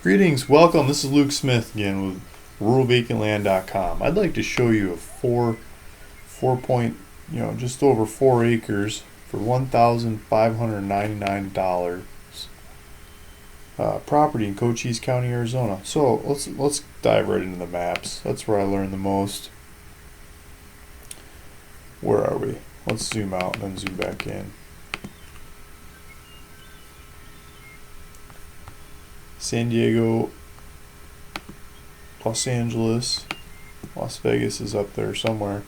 Greetings, welcome. This is Luke Smith again with ruralvacantland.com. I'd like to show you a just over 4 acres for $1,599 property in Cochise County, Arizona. So let's dive right into the maps. That's where I learned the most. Where are we? Let's zoom out and then zoom back in. San Diego, Los Angeles, Las Vegas is up there somewhere.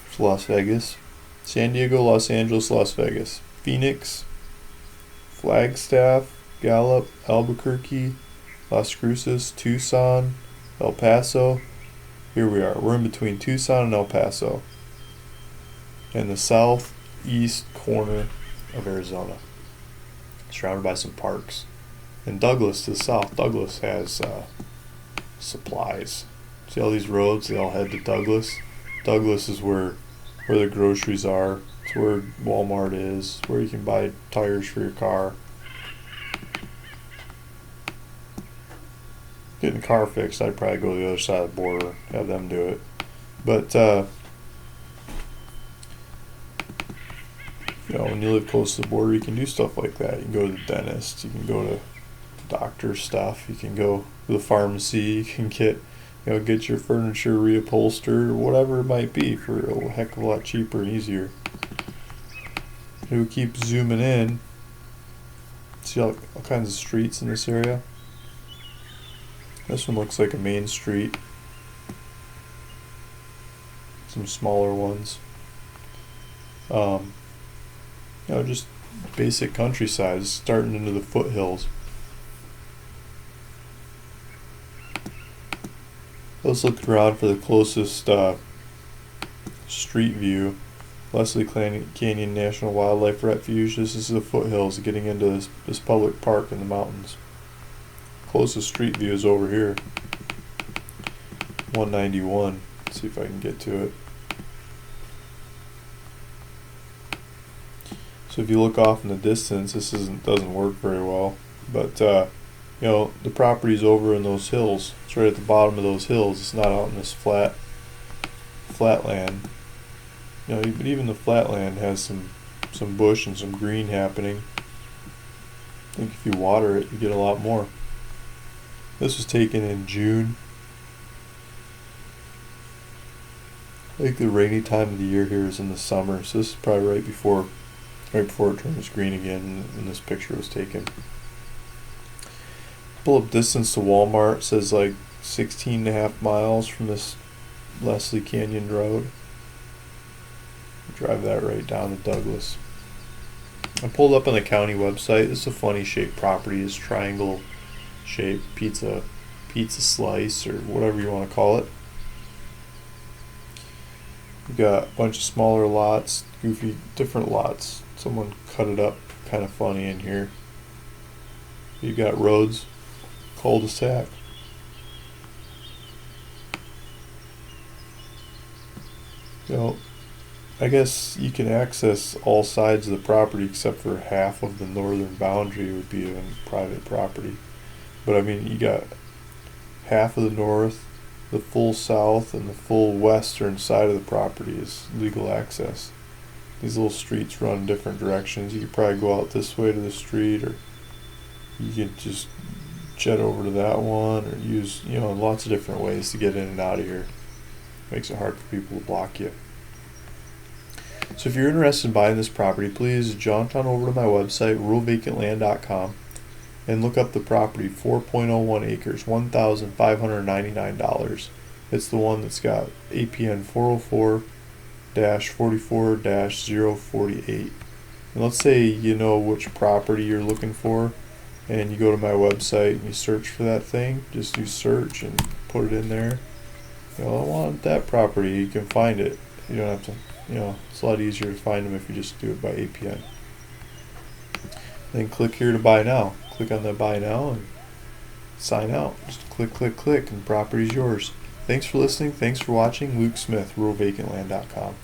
It's Las Vegas. San Diego, Los Angeles, Las Vegas. Phoenix, Flagstaff, Gallup, Albuquerque, Las Cruces, Tucson, El Paso. Here we are. We're in between Tucson and El Paso. In the southeast corner of Arizona, surrounded by some parks. And Douglas to the south. Douglas has supplies. See all these roads? They all head to Douglas. Douglas is where the groceries are. It's where Walmart is. It's where you can buy tires for your car. Getting a car fixed, I'd probably go to the other side of the border, have them do it. But when you live close to the border, you can do stuff like that. You can go to the dentist, you can go to doctor stuff, you can go to the pharmacy, you can get your furniture reupholstered or whatever it might be for a heck of a lot cheaper and easier. We keep zooming in. See all kinds of streets in this area. This one looks like a main street. Some smaller ones. Just basic countryside, starting into the foothills. Let's look around for the closest street view. Leslie Canyon National Wildlife Refuge. This is the foothills getting into this public park in the mountains. Closest street view is over here. 191. Let's see if I can get to it. So if you look off in the distance, this doesn't work very well. But the property's over in those hills. It's right at the bottom of those hills. It's not out in this flatland. But even the flatland has some bush and some green happening. I think if you water it, you get a lot more. This was taken in June. I think the rainy time of the year here is in the summer, so this is probably right before it turns green again when this picture was taken. Pull up distance to Walmart. It says like 16.5 miles from this Leslie Canyon Road. Drive that right down to Douglas. I pulled up on the county website. This is a funny shaped property. It's triangle shaped pizza slice or whatever you want to call it. You've got a bunch of smaller lots, goofy different lots. Someone cut it up kind of funny in here. You've got roads, cul-de-sac. I guess you can access all sides of the property except for half of the northern boundary would be on private property. But I mean, you got half of the north, the full south, and the full western side of the property is legal access. These little streets run different directions. You could probably go out this way to the street, or you could just jet over to that one, or use lots of different ways to get in and out of here. Makes it hard for people to block you. So if you're interested in buying this property, please jaunt on over to my website, ruralvacantland.com, and look up the property, 4.01 acres, $1,599. It's the one that's got APN 404-44-048. And let's say you know which property you're looking for, and you go to my website and you search for that thing. Just do search and put it in there. I want that property. You can find it. You don't have to. It's a lot easier to find them if you just do it by APN. Then click here to buy now. Click on that buy now and sign out. Just click, and the property's yours. Thanks for listening. Thanks for watching. Luke Smith, ruralvacantland.com.